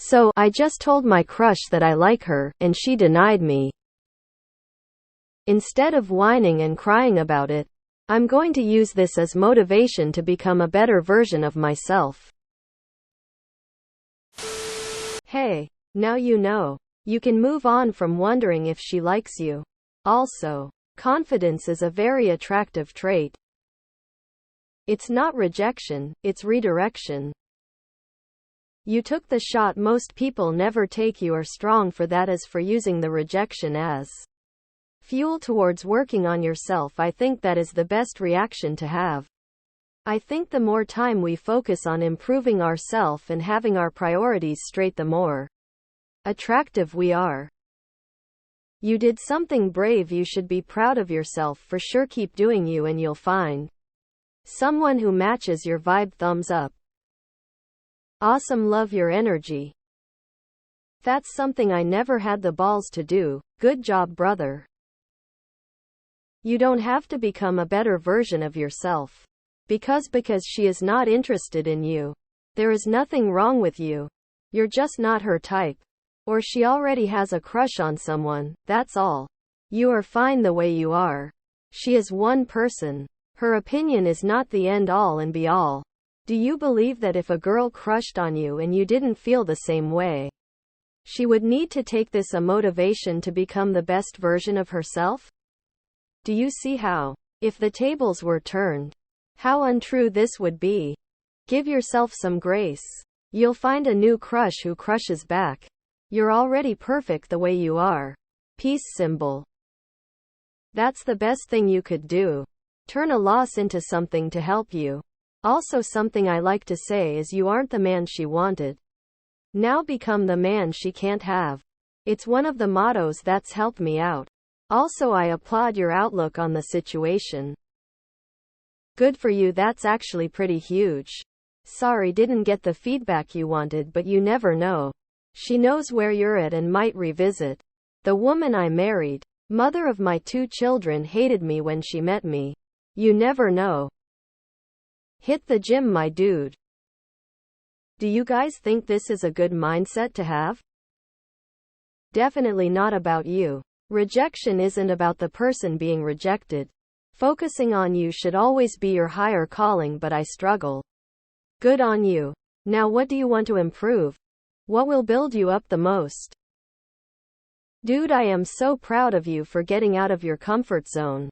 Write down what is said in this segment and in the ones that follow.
So, I just told my crush that I like her, and she denied me. Instead of whining and crying about it, I'm going to use this as motivation to become a better version of myself. Hey, now you know. You can move on from wondering if she likes you. Also, confidence is a very attractive trait. It's not rejection, it's redirection. You took the shot most people never take. You are strong for that, as for using the rejection as fuel towards working on yourself. I think that is the best reaction to have. I think the more time we focus on improving ourselves and having our priorities straight, the more attractive we are. You did something brave. You should be proud of yourself for sure. Keep doing you and you'll find someone who matches your vibe. Thumbs up. Awesome. Love your energy. That's something I never had the balls to do. Good job, brother. You don't have to become a better version of yourself. Because she is not interested in you. There is nothing wrong with you. You're just not her type. Or she already has a crush on someone, that's all. You are fine the way you are. She is one person. Her opinion is not the end all and be all. Do you believe that if a girl crushed on you and you didn't feel the same way, she would need to take this as a motivation to become the best version of herself? Do you see how, if the tables were turned, how untrue this would be? Give yourself some grace. You'll find a new crush who crushes back. You're already perfect the way you are. Peace symbol. That's the best thing you could do. Turn a loss into something to help you. Also, something I like to say is you aren't the man she wanted. Now become the man she can't have. It's one of the mottos that's helped me out. Also, I applaud your outlook on the situation. Good for you. That's actually pretty huge. Sorry didn't get the feedback you wanted, but you never know. She knows where you're at and might revisit. The woman I married, mother of my 2 children, hated me when she met me. You never know. Hit the gym, my dude. Do you guys think this is a good mindset to have? Definitely not about you. Rejection isn't about the person being rejected. Focusing on you should always be your higher calling, but I struggle. Good on you. Now what do you want to improve? What will build you up the most? Dude, I am so proud of you for getting out of your comfort zone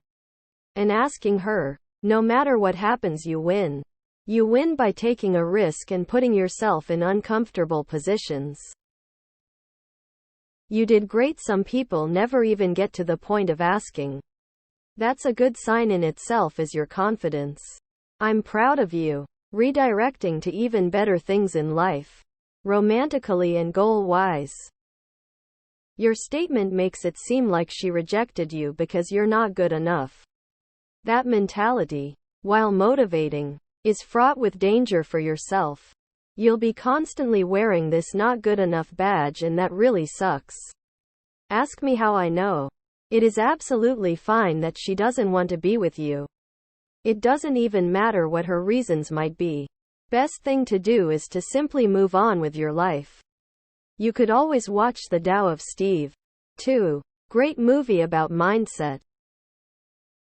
and asking her. No matter what happens, you win. You win by taking a risk and putting yourself in uncomfortable positions. You did great. Some people never even get to the point of asking. That's a good sign in itself, is your confidence. I'm proud of you. Redirecting to even better things in life. Romantically and goal-wise. Your statement makes it seem like she rejected you because you're not good enough. That mentality, while motivating, is fraught with danger for yourself. You'll be constantly wearing this not good enough badge, and that really sucks. Ask me how I know. It is absolutely fine that she doesn't want to be with you. It doesn't even matter what her reasons might be. Best thing to do is to simply move on with your life. You could always watch The Tao of Steve, too. Great movie about mindset.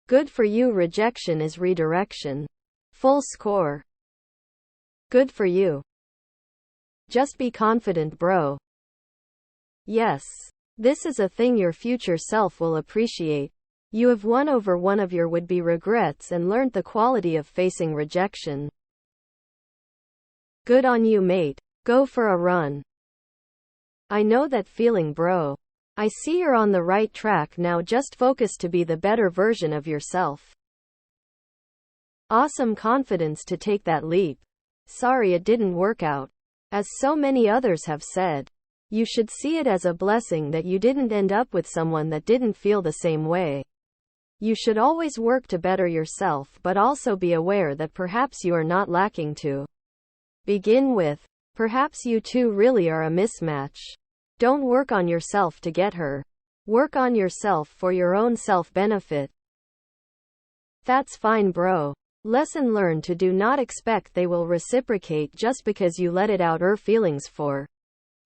Good for you. Rejection is redirection. Full score. Good for you. Just be confident, bro. Yes. This is a thing your future self will appreciate. You have won over one of your would-be regrets and learned the quality of facing rejection. Good on you, mate. Go for a run. I know that feeling, bro. I see you're on the right track now. Just focus to be the better version of yourself. Awesome confidence to take that leap. Sorry it didn't work out. As so many others have said, you should see it as a blessing that you didn't end up with someone that didn't feel the same way. You should always work to better yourself, but also be aware that perhaps you are not lacking to begin with. Perhaps you two really are a mismatch. Don't work on yourself to get her. Work on yourself for your own self-benefit. That's fine, bro. Lesson learned: to do not expect they will reciprocate just because you let it out feelings for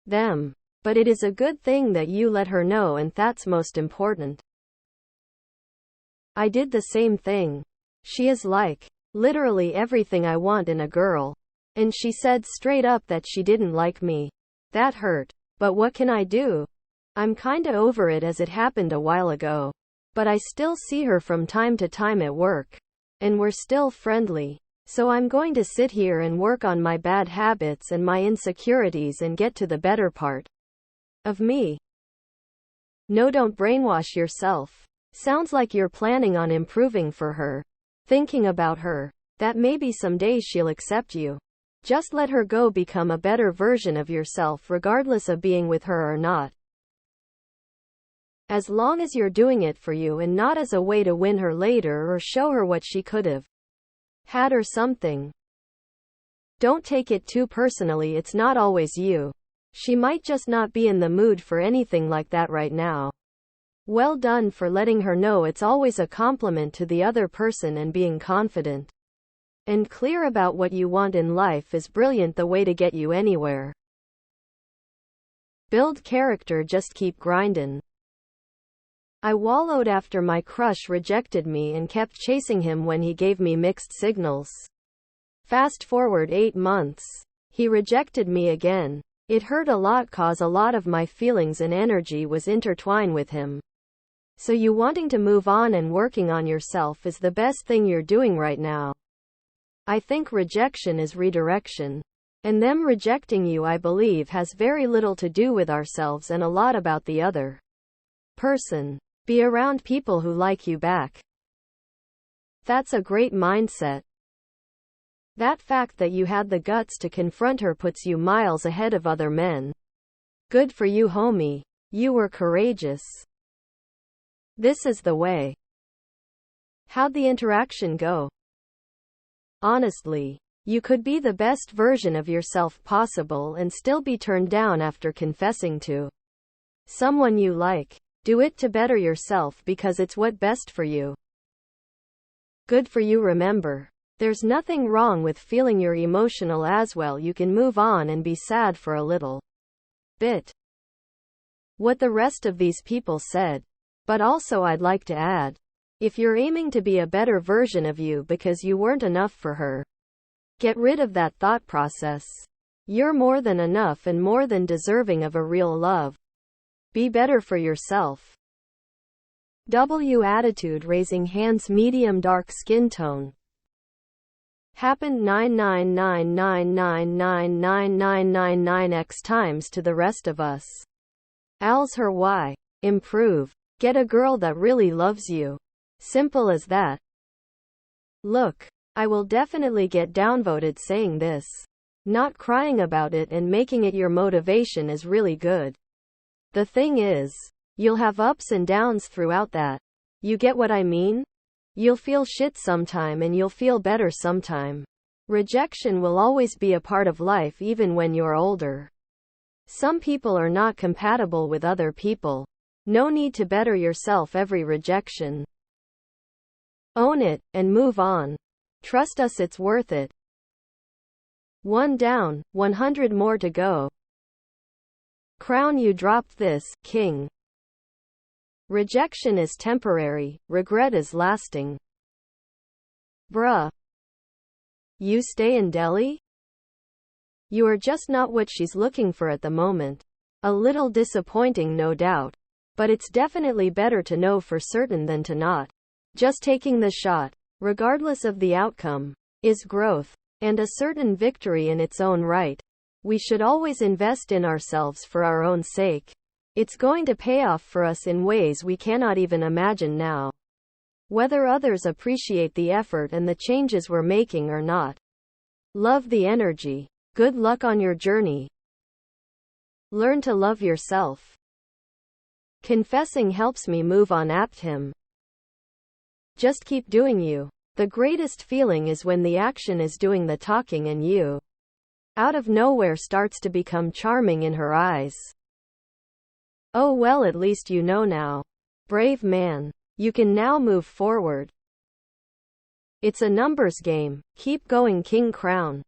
them. But it is a good thing that you let her know, and that's most important. I did the same thing. She is like, literally everything I want in a girl. And she said straight up that she didn't like me. That hurt. But what can I do? I'm kinda over it as it happened a while ago. But I still see her from time to time at work. And we're still friendly. So I'm going to sit here and work on my bad habits and my insecurities and get to the better part of me. No, don't brainwash yourself. Sounds like you're planning on improving for her. Thinking about her. That maybe someday she'll accept you. Just let her go, become a better version of yourself regardless of being with her or not. As long as you're doing it for you and not as a way to win her later or show her what she could have had or something. Don't take it too personally, it's not always you. She might just not be in the mood for anything like that right now. Well done for letting her know. It's always a compliment to the other person, and being confident and clear about what you want in life is brilliant, the way to get you anywhere. Build character, just keep grindin'. I wallowed after my crush rejected me and kept chasing him when he gave me mixed signals. Fast forward 8 months. He rejected me again. It hurt a lot cause a lot of my feelings and energy was intertwined with him. So you wanting to move on and working on yourself is the best thing you're doing right now. I think rejection is redirection. And them rejecting you, I believe, has very little to do with ourselves and a lot about the other person. Be around people who like you back. That's a great mindset. That fact that you had the guts to confront her puts you miles ahead of other men. Good for you, homie. You were courageous. This is the way. How'd the interaction go? Honestly, you could be the best version of yourself possible and still be turned down after confessing to someone you like. Do it to better yourself because it's what best for you. Good for you. Remember, there's nothing wrong with feeling you're emotional as well. You can move on and be sad for a little bit. What the rest of these people said. But also I'd like to add, if you're aiming to be a better version of you because you weren't enough for her, get rid of that thought process. You're more than enough and more than deserving of a real love. Be better for yourself. W attitude raising hands, medium dark skin tone. Happened 99999999999x times to the rest of us. Al's her why. Improve. Get a girl that really loves you. Simple as that. Look, I will definitely get downvoted saying this. Not crying about it and making it your motivation is really good. The thing is, you'll have ups and downs throughout that. You get what I mean? You'll feel shit sometime and you'll feel better sometime. Rejection will always be a part of life even when you're older. Some people are not compatible with other people. No need to better yourself every rejection. Own it, and move on. Trust us, it's worth it. 1 down, 100 more to go. Crown, you dropped this, king. Rejection is temporary, regret is lasting. Bruh. You stay in Delhi? You are just not what she's looking for at the moment. A little disappointing, no doubt. But it's definitely better to know for certain than to not. Just taking the shot, regardless of the outcome, is growth, and a certain victory in its own right. We should always invest in ourselves for our own sake. It's going to pay off for us in ways we cannot even imagine now. Whether others appreciate the effort and the changes we're making or not. Love the energy. Good luck on your journey. Learn to love yourself. Confessing helps me move on. Apt him. Just keep doing you. The greatest feeling is when the action is doing the talking and you, out of nowhere, starts to become charming in her eyes. Oh well, at least you know now. Brave man. You can now move forward. It's a numbers game. Keep going, King Crown.